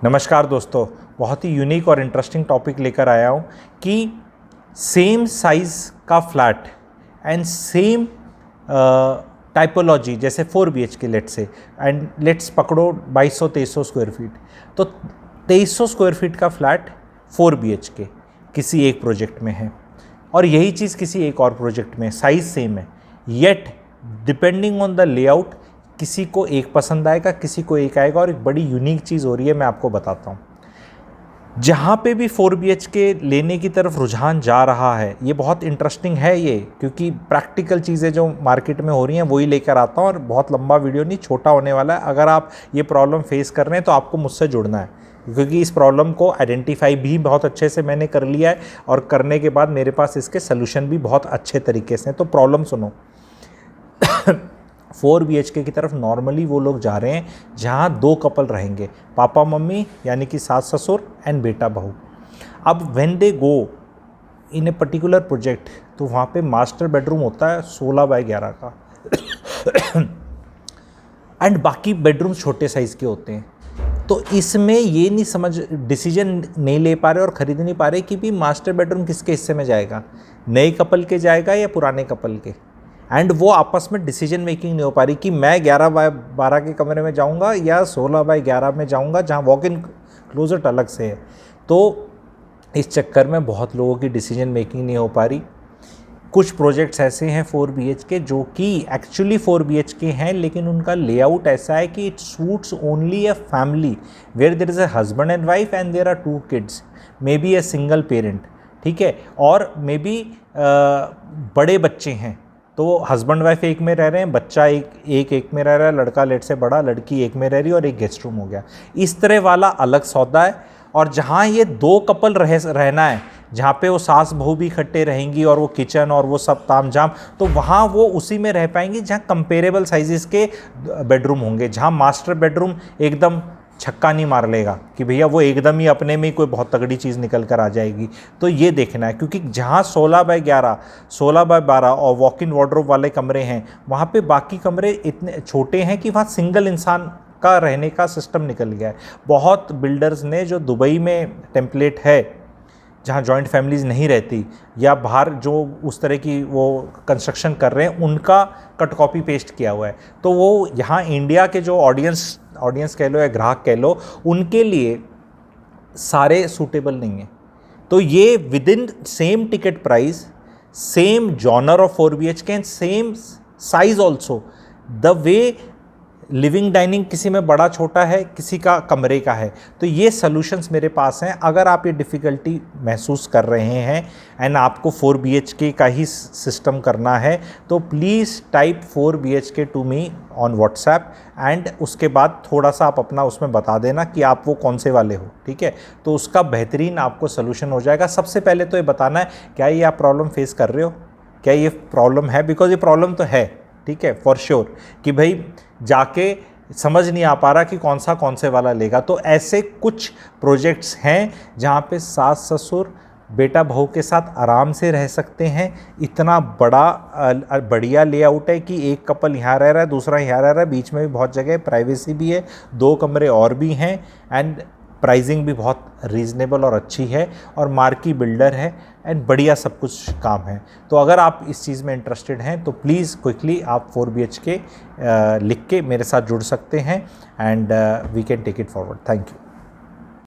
नमस्कार दोस्तों, बहुत ही यूनिक और इंटरेस्टिंग टॉपिक लेकर आया हूँ कि सेम साइज़ का फ्लैट एंड सेम टाइपोलॉजी, जैसे 4 BHK let's say, and let's पकड़ो 2200-2300 स्क्वायर फीट, तो 2300 स्क्वायर फीट का फ्लैट 4 BHK किसी एक प्रोजेक्ट में है और यही चीज़ किसी एक और प्रोजेक्ट में साइज़ सेम है, yet depending on the layout किसी को एक पसंद आएगा, किसी को एक आएगा। और एक बड़ी यूनिक चीज़ हो रही है, मैं आपको बताता हूँ। जहाँ पे भी 4 BHK लेने की तरफ रुझान जा रहा है, ये बहुत इंटरेस्टिंग है ये, क्योंकि प्रैक्टिकल चीज़ें जो मार्केट में हो रही हैं वही लेकर आता हूँ। और बहुत लंबा वीडियो नहीं, छोटा होने वाला है। अगर आप ये प्रॉब्लम फेस कर रहे हैं तो आपको मुझसे जुड़ना है, क्योंकि इस प्रॉब्लम को आइडेंटिफाई भी बहुत अच्छे से मैंने कर लिया है और करने के बाद मेरे पास इसके सल्यूशन भी बहुत अच्छे तरीके से हैं। तो प्रॉब्लम सुनो। 4 BHK की तरफ नॉर्मली वो लोग जा रहे हैं जहाँ 2 कपल रहेंगे, पापा मम्मी यानी कि सास ससुर एंड बेटा बहू। अब when they go in a particular project, तो वहाँ पे मास्टर बेडरूम होता है 16 बाय 11 का एंड बाकी बेडरूम छोटे साइज़ के होते हैं। तो इसमें ये नहीं डिसीजन नहीं ले पा रहे और ख़रीद नहीं पा रहे कि भी मास्टर बेडरूम किसके हिस्से में जाएगा, नए कपल के जाएगा या पुराने कपल के। एंड वो आपस में डिसीजन मेकिंग नहीं हो पा रही कि मैं 11 बाय 12 के कमरे में जाऊंगा या 16 बाय 11 में जाऊंगा, जहां वॉक इन क्लोजेट अलग से है। तो इस चक्कर में बहुत लोगों की डिसीजन मेकिंग नहीं हो पा रही। कुछ प्रोजेक्ट्स ऐसे हैं 4 BHK जो कि एक्चुअली 4 BHK हैं, लेकिन उनका लेआउट ऐसा है कि it suits only a family where there is a husband and wife and there are 2 kids, may be a single parent, ठीक है, और मे बी बड़े बच्चे हैं। तो हस्बैंड वाइफ एक में रह रहे हैं, बच्चा एक में रह रहा है, लड़का लेट से बड़ा, लड़की एक में रह रही है और एक गेस्ट रूम हो गया। इस तरह वाला अलग सौदा है। और जहाँ ये 2 कपल रहना है, जहाँ पे वो सास बहू भी इकट्ठे रहेंगी और वो किचन और वो सब तामझाम, तो वहाँ वो उसी में रह पाएंगी जहाँ कंपेरेबल साइजेस के बेडरूम होंगे, जहाँ मास्टर बेडरूम एकदम छक्का नहीं मार लेगा कि भैया वो एकदम ही अपने में ही कोई बहुत तगड़ी चीज़ निकल कर आ जाएगी। तो ये देखना है, क्योंकि जहाँ 16 बाय 11, 16 बाय 12 और वॉक इन वार्डरोब वाले कमरे हैं, वहाँ पे बाकी कमरे इतने छोटे हैं कि वहाँ सिंगल इंसान का रहने का सिस्टम निकल गया है। बहुत बिल्डर्स ने, जो दुबई में टेम्पलेट है जहाँ जॉइंट फैमिलीज़ नहीं रहती, या बाहर जो उस तरह की वो कंस्ट्रक्शन कर रहे हैं, उनका कट कॉपी पेस्ट किया हुआ है। तो वो यहाँ इंडिया के जो ऑडियंस कह लो या ग्राहक कह लो, उनके लिए सारे सूटेबल नहीं है। तो ये with in same ticket price, same genre of 4 BHK and same size also, the way living dining किसी में बड़ा छोटा है, किसी का कमरे का है। तो ये सॉल्यूशंस मेरे पास हैं। अगर आप ये डिफ़िकल्टी महसूस कर रहे हैं एंड आपको 4 BHK का ही सिस्टम करना है, तो please type 4 BHK to me on WhatsApp and उसके बाद थोड़ा सा आप अपना उसमें बता देना कि आप वो कौन से वाले हो, ठीक है। तो उसका बेहतरीन आपको सॉल्यूशन हो जाएगा। सबसे पहले तो ये बताना है, क्या ये आप प्रॉब्लम फेस कर रहे हो, क्या ये प्रॉब्लम है, बिकॉज ये प्रॉब्लम तो है, ठीक है, फॉर श्योर, कि भाई जाके समझ नहीं आ पा रहा कि कौन से वाला लेगा। तो ऐसे कुछ प्रोजेक्ट्स हैं जहाँ पे सास ससुर बेटा बहू के साथ आराम से रह सकते हैं। इतना बढ़िया लेआउट है कि एक कपल यहाँ रह रहा है, दूसरा यहाँ रह रहा है, बीच में भी बहुत जगह है, प्राइवेसी भी है, 2 कमरे और भी हैं एंड प्राइसिंग भी बहुत रीज़नेबल और अच्छी है, और मार्की बिल्डर है एंड बढ़िया सब कुछ काम है। तो अगर आप इस चीज़ में इंटरेस्टेड हैं तो प्लीज़ क्विकली आप 4 BHK लिख के मेरे साथ जुड़ सकते हैं and we can take it forward. Thank you.